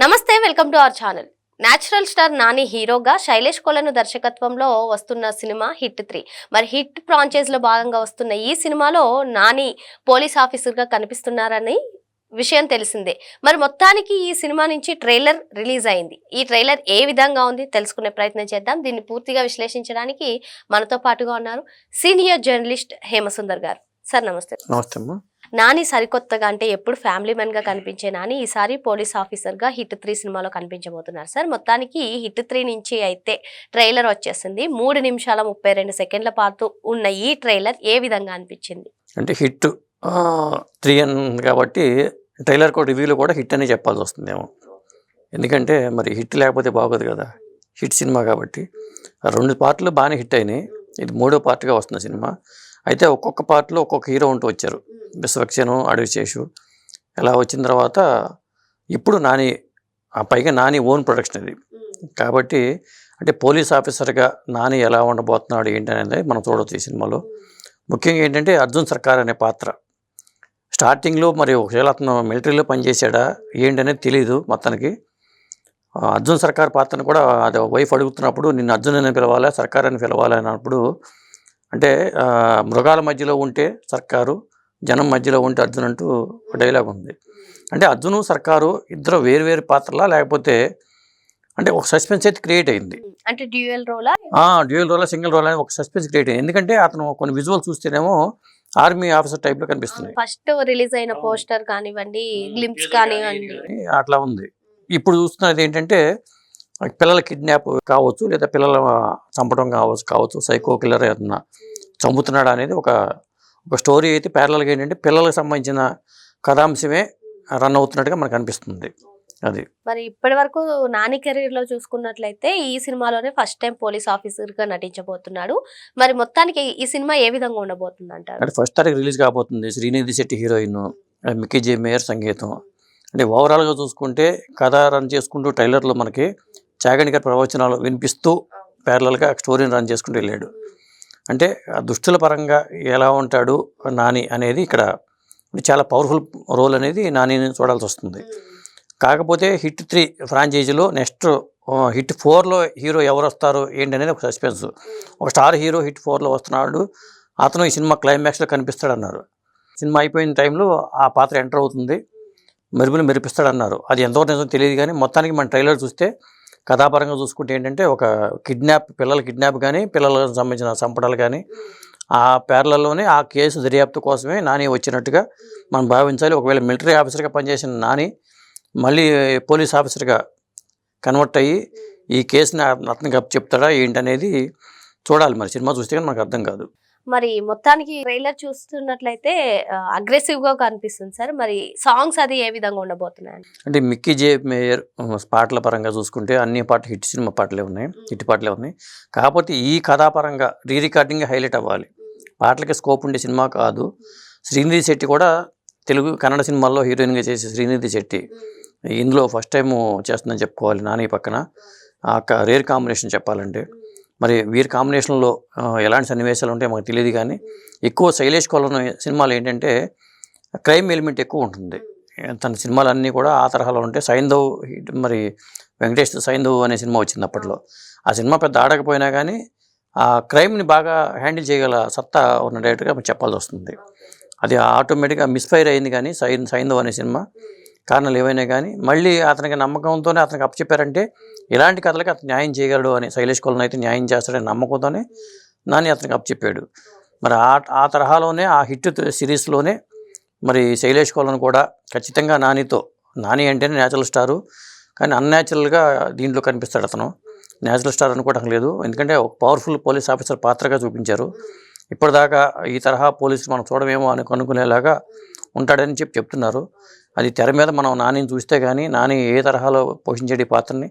నమస్తే, welcome to our channel. Natural star Nani హీరోగా శైలేష్ కొలను దర్శకత్వంలో వస్తున్న సినిమా హిట్ 3. మరి హిట్ ఫ్రాంచైజ్ లో భాగంగా వస్తున్న ఈ సినిమాలో నాని పోలీస్ ఆఫీసర్ గా కనిపిస్తున్నారని విషయం తెలిసిందే. మరి మొత్తానికి ఈ సినిమా నుంచి ట్రైలర్ రిలీజ్ అయింది. ఈ ట్రైలర్ ఏ విధంగా ఉంది తెలుసుకునే ప్రయత్నం చేద్దాం. దీన్ని పూర్తిగా విశ్లేషించడానికి మనతో పాటుగా ఉన్నారు సీనియర్ జర్నలిస్ట్ హేమసుందర్ గారు. సార్ నమస్తే. నమస్తే అమ్మా. నాని సరికొత్తగా అంటే ఎప్పుడు ఫ్యామిలీ మెన్ గా కనిపించే నాని ఈసారి పోలీస్ ఆఫీసర్ గా హిట్ 3 సినిమాలో కనిపించబోతున్నారు. సార్ మొత్తానికి హిట్ 3 నుంచి అయితే ట్రైలర్ వచ్చేసింది. 3 నిమిషాల 32 సెకండ్ల పాటు ఉన్న ఈ ట్రైలర్ ఏ విధంగా అనిపించింది? అంటే హిట్ 3 అని కాబట్టి ట్రైలర్ కూడా రివ్యూలో కూడా హిట్ అని చెప్పాల్సి వస్తుందేమో. ఎందుకంటే మరి హిట్ లేకపోతే బాగోదు కదా. హిట్ సినిమా కాబట్టి 2 పార్ట్లు బాగానే హిట్ అయినాయి. ఇది 3వ పార్ట్గా వస్తున్న సినిమా. అయితే ఒక్కొక్క పార్ట్లో ఒక్కొక్క హీరో ఉంటూ వచ్చారు. విశ్వక్సేను, అడవిశేషు ఇలా వచ్చిన తర్వాత ఇప్పుడు నాని, పైగా నాని ఓన్ ప్రొడక్షన్ ఇది కాబట్టి అంటే పోలీస్ ఆఫీసర్గా నాని ఎలా ఉండబోతున్నాడు ఏంటి అనేది మనం చూడవచ్చు ఈ సినిమాలో. ముఖ్యంగా ఏంటంటే అర్జున్ సర్కార్ అనే పాత్ర స్టార్టింగ్లో మరి ఒకవేళ అతను మిలిటరీలో పనిచేశాడా ఏంటి అనేది తెలియదు. మొత్తానికి అర్జున్ సర్కార్ పాత్రను కూడా అది వైఫ్ అడుగుతున్నప్పుడు నిన్ను అర్జున్ అని పిలవాలా సర్కార్ అని పిలవాలి అన్నప్పుడు అంటే మృగాల మధ్యలో ఉంటే సర్కారు, జనం మధ్యలో ఉంటే అర్జున్ అంటూ ఒక డైలాగ్ ఉంది. అంటే అర్జును సర్కారు ఇద్దరు వేరు పాత్రలా లేకపోతే అంటే ఒక సస్పెన్స్ అయితే క్రియేట్ అయింది. అంటే డ్యూయల్ రోలా సింగిల్ రోల్ అని ఒక సస్పెన్స్ క్రియేట్ అయింది. ఎందుకంటే అతను కొన్ని విజువల్ చూస్తేనేమో ఆర్మీ ఆఫీసర్ టైప్ లో కనిపిస్తున్నాయి. ఫస్ట్ రిలీజ్ అయిన పోస్టర్ కానివ్వండి, గ్లింప్స్ కానివ్వండి, అట్లా ఉంది. ఇప్పుడు చూస్తున్నది ఏంటంటే పిల్లల కిడ్నాప్ కావచ్చు, లేదా పిల్లల చంపడం కావచ్చు, సైకో కిల్లర్ ఏదన్నా చంపుతున్నాడు అనేది ఒక స్టోరీ అయితే ప్యారలల్గా ఏంటంటే పిల్లలకు సంబంధించిన కథాంశమే రన్ అవుతున్నట్టుగా మనకు అనిపిస్తుంది. అది మరి ఇప్పటి వరకు నాని కెరీర్ లో చూసుకున్నట్లయితే ఈ సినిమాలోనే ఫస్ట్ టైం పోలీస్ ఆఫీసర్ గా నటించబోతున్నాడు. మరి మొత్తానికి ఈ సినిమా ఏ విధంగా ఉండబోతుంది అంటారు? అంటే 1వ తారీఖు రిలీజ్ కాబోతుంది. శ్రీనిధి శెట్టి హీరోయిన్, మిక్కీ జే మేయర్ సంగీతం. అంటే ఓవరాల్గా చూసుకుంటే కథ రన్ చేసుకుంటూ ట్రైలర్లో మనకి చాగంటి గారి ప్రవచనాలు వినిపిస్తూ ప్యారలల్గా స్టోరీని రన్ చేసుకుంటూ వెళ్ళాడు. అంటే దుష్టుల పరంగా ఎలా ఉంటాడు నాని అనేది ఇక్కడ చాలా పవర్ఫుల్ రోల్ అనేది నానిని చూడాల్సి వస్తుంది. కాకపోతే హిట్ 3 ఫ్రాంచైజీలో నెక్స్ట్ హిట్ 4లో హీరో ఎవరు వస్తారు ఏంటి అనేది ఒక సస్పెన్స్. ఒక స్టార్ హీరో హిట్ 4లో వస్తున్నాడు, అతను ఈ సినిమా క్లైమాక్స్లో కనిపిస్తాడన్నారు. సినిమా అయిపోయిన టైంలో ఆ పాత్ర ఎంటర్ అవుతుంది, మెరిపిస్తాడన్నారు. అది ఎంతవరకు నిజం తెలియదు. కానీ మొత్తానికి మన ట్రైలర్ చూస్తే కథాపరంగా చూసుకుంటే ఏంటంటే ఒక పిల్లల కిడ్నాప్ కానీ పిల్లలకు సంబంధించిన చంపడాలు కానీ ఆ ప్యారలల్లోనే ఆ కేసు దర్యాప్తు కోసమే నాని వచ్చినట్టుగా మనం భావించాలి. ఒకవేళ మిలిటరీ ఆఫీసర్గా పనిచేసిన నాని మళ్ళీ పోలీస్ ఆఫీసర్గా కన్వర్ట్ అయ్యి ఈ కేసుని అతనికి చెప్తాడా ఏంటనేది చూడాలి. మరి సినిమా చూస్తే కానీ మనకు అర్థం కాదు. మరి మొత్తానికి ట్రైలర్ చూస్తున్నట్లయితే అగ్రెసివ్ గా కనిపిస్తుంది సార్. మరి సాంగ్స్ అది ఏ విధంగా ఉండబోతున్నాయి? అంటే మిక్కీ జే మేయర్ పాటల పరంగా చూసుకుంటే అన్ని పాటలు హిట్ సినిమా పాటలే ఉన్నాయి, హిట్ పాటలే ఉన్నాయి. కాకపోతే ఈ కథాపరంగా రీరికార్డింగ్ హైలైట్ అవ్వాలి. పాటలకి స్కోప్ ఉండే సినిమా కాదు. శ్రీనిధి శెట్టి కూడా తెలుగు కన్నడ సినిమాల్లో హీరోయిన్గా చేసే శ్రీనిధి శెట్టి ఇందులో ఫస్ట్ టైం చేస్తుందని చెప్పుకోవాలి. నాని పక్కన రేర్ కాంబినేషన్ చెప్పాలంటే. మరి వీరి కాంబినేషన్లో ఎలాంటి సన్నివేశాలు ఉంటాయో మాకు తెలియదు. కానీ ఎక్కువ శైలేష్ కొలను సినిమాలు ఏంటంటే క్రైమ్ ఎలిమెంట్ ఎక్కువ ఉంటుంది. తన సినిమాలన్నీ కూడా ఆ తరహాలో ఉంటాయి. సైంధవ్ మరి వెంకటేష్ సైంధవ్ అనే సినిమా వచ్చింది అప్పట్లో. ఆ సినిమా పెద్ద ఆడకపోయినా కానీ ఆ క్రైమ్ని బాగా హ్యాండిల్ చేయగల సత్తా ఉన్న డైరెక్టర్గా చెప్పాల్సి వస్తుంది. అది ఆటోమేటిక్గా మిస్ఫైర్ అయింది. కానీ సైంధవ్ అనే సినిమా కారణాలు ఏవైనా కానీ మళ్ళీ అతనికి నమ్మకంతోనే అతనికి అప్పచెప్పారంటే ఇలాంటి కథలకి అతను న్యాయం చేయగలడు అని, శైలేష్ కొలను అయితే న్యాయం చేస్తాడని నమ్మకంతోనే నాని అతనికి అప్పచెప్పాడు. మరి ఆ తరహాలోనే ఆ హిట్ సిరీస్లోనే మరి శైలేష్ కొలను కూడా ఖచ్చితంగా నాని అంటేనే న్యాచురల్ స్టారు, కానీ అన్యాచురల్గా దీంట్లో కనిపిస్తాడు. అతను న్యాచురల్ స్టార్ అనుకోవడం లేదు. ఎందుకంటే ఒక పవర్ఫుల్ పోలీస్ ఆఫీసర్ పాత్రగా చూపించారు. ఇప్పటిదాకా ఈ తరహా పోలీసులు మనం చూడమేమో అనుకునేలాగా ఉంటాడని చెప్తున్నారు. అది తెర మీద మనం నానిని చూస్తే కానీ నాని ఏ తరహాలో పోషించే పాత్రని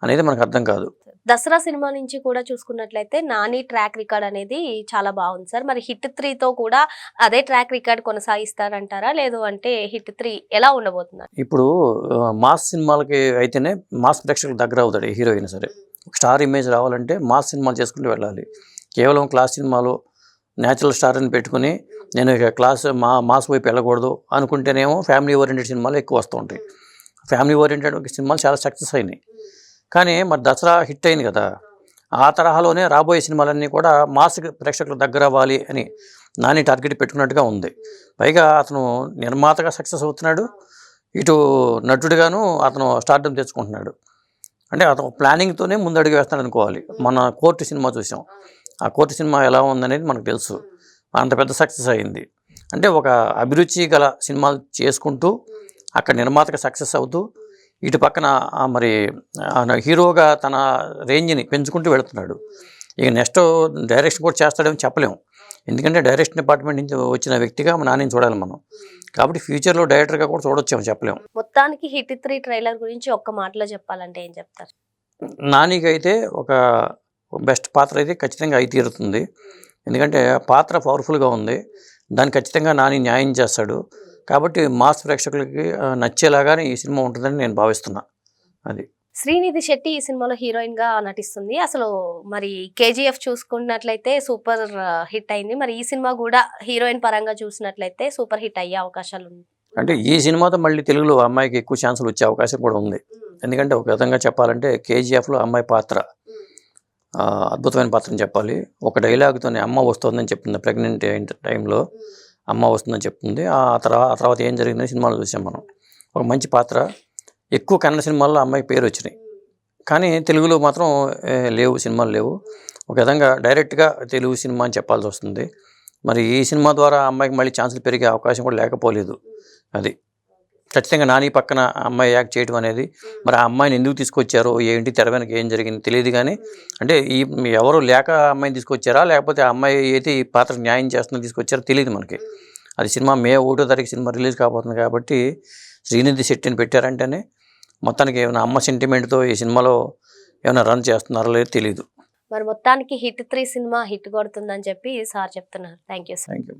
అనేది మనకు అర్థం కాదు. దసరా సినిమా నుంచి కూడా చూసుకున్నట్లయితే నాని ట్రాక్ రికార్డ్ అనేది చాలా బాగుంది సార్. మరి హిట్ 3తో కూడా అదే ట్రాక్ రికార్డ్ కొనసాగిస్తారంటారా, లేదు అంటే హిట్ 3 ఎలా ఉండబోతున్నారు? ఇప్పుడు మాస్ సినిమాలకి అయితేనే మాస్ ప్రేక్షకులకు దగ్గర అవుతాడు హీరోయిన్. సరే, స్టార్ ఇమేజ్ రావాలంటే మాస్ సినిమాలు చేసుకుంటూ వెళ్ళాలి. కేవలం క్లాస్ సినిమాలో న్యాచురల్ స్టార్ అని పెట్టుకుని నేను ఇక మాస్ వైపు వెళ్ళకూడదు అనుకుంటేనేమో ఫ్యామిలీ ఓరియంటెడ్ సినిమాలు ఎక్కువ వస్తూ ఉంటాయి. ఫ్యామిలీ ఓరియంటెడ్ సినిమాలు చాలా సక్సెస్ అయినాయి. కానీ మరి దసరా హిట్ అయింది కదా, ఆ తరహాలోనే రాబోయే సినిమాలన్నీ కూడా మాస్ ప్రేక్షకులకు దగ్గర అవ్వాలి అని నాని టార్గెట్ పెట్టుకున్నట్టుగా ఉంది. పైగా అతను నిర్మాతగా సక్సెస్ అవుతున్నాడు, ఇటు నటుడిగాను అతను స్టార్డమ్ తెచ్చుకుంటున్నాడు. అంటే అతను ప్లానింగ్తోనే ముందడుగు వేస్తాడు అనుకోవాలి. మన కోర్టు సినిమా చూసాం, ఆ కోర్టు సినిమా ఎలా ఉందనేది మనకు తెలుసు, అంత పెద్ద సక్సెస్ అయింది. అంటే ఒక అభిరుచి గల సినిమాలు చేసుకుంటూ అక్కడ నిర్మాతగా సక్సెస్ అవుతూ ఇటు పక్కన మరి హీరోగా తన రేంజ్ని పెంచుకుంటూ వెళుతున్నాడు. ఇక నెక్స్ట్ డైరెక్షన్ కూడా చేస్తాడేమో చెప్పలేము, ఎందుకంటే డైరెక్షన్ డిపార్ట్మెంట్ నుంచి వచ్చిన వ్యక్తిగా నాని చూడాలి మనం. కాబట్టి ఫ్యూచర్లో డైరెక్టర్గా కూడా చూడొచ్చేమో చెప్పలేము. మొత్తానికి హిట్ 3 ట్రైలర్ గురించి ఒక్క మాటలో చెప్పాలంటే ఏం చెప్తారు? నానికి అయితే ఒక బెస్ట్ పాత్ర అయితే ఖచ్చితంగా అయి తీరుతుంది. ఎందుకంటే పాత్ర పవర్ఫుల్గా ఉంది, దాన్ని ఖచ్చితంగా నాని న్యాయం చేస్తాడు. కాబట్టి మాస్ ప్రేక్షకులకి నచ్చేలాగానే ఈ సినిమా ఉంటుందని నేను భావిస్తున్నా. అది శ్రీనిధి శెట్టి ఈ సినిమాలో హీరోయిన్ గా నటిస్తుంది. అసలు మరి కేజీఎఫ్ చూసుకున్నట్లయితే సూపర్ హిట్ అయింది. మరి ఈ సినిమా కూడా హీరోయిన్ పరంగా చూసినట్లయితే సూపర్ హిట్ అయ్యే అవకాశాలు ఉన్నాయి. అంటే ఈ సినిమాతో మళ్ళీ తెలుగులో అమ్మాయికి ఎక్కువ ఛాన్సులు వచ్చే అవకాశం కూడా ఉంది. ఎందుకంటే ఒక విధంగా చెప్పాలంటే కేజీఎఫ్లో అమ్మాయి పాత్ర అద్భుతమైన పాత్ర అని చెప్పాలి. ఒక డైలాగ్తోనే అమ్మ వస్తుందని చెప్తుంది, ప్రెగ్నెంట్ అయిన టైంలో అమ్మ వస్తుందని చెప్తుంది. ఆ తర్వాత ఏం జరిగిందని సినిమాలో చూసాం మనం. ఒక మంచి పాత్ర. ఎక్కువ కన్నడ సినిమాల్లో అమ్మాయి పేరు వచ్చినాయి, కానీ తెలుగులో మాత్రం లేవు, సినిమాలు లేవు. ఒక విధంగా డైరెక్ట్గా తెలుగు సినిమా అని చెప్పాల్సి వస్తుంది. మరి ఈ సినిమా ద్వారా అమ్మాయికి మళ్ళీ ఛాన్సులు పెరిగే అవకాశం కూడా లేకపోలేదు. అది ఖచ్చితంగా నాని పక్కన అమ్మాయి యాక్ట్ చేయడం అనేది, మరి ఆ అమ్మాయిని ఎందుకు తీసుకొచ్చారో ఏంటి, తెర వెనక ఏం జరిగింది తెలియదు. కానీ అంటే ఎవరు లేక అమ్మాయిని తీసుకొచ్చారా, లేకపోతే ఆ అమ్మాయి అయితే ఈ పాత్ర న్యాయం చేస్తుందని తీసుకొచ్చారో తెలియదు మనకి. అది సినిమా మే 1వ తారీఖు సినిమా రిలీజ్ కాబోతుంది కాబట్టి శ్రీనిధి శెట్టిని పెట్టారంటేనే మొత్తానికి ఏమైనా అమ్మ సెంటిమెంట్తో ఈ సినిమాలో ఏమైనా రన్ చేస్తున్నారో లేదో తెలియదు. మరి మొత్తానికి హిట్ 3 సినిమా హిట్ కొడుతుందని చెప్పి సార్ చెప్తున్నారు. Thank you sir. Thank you.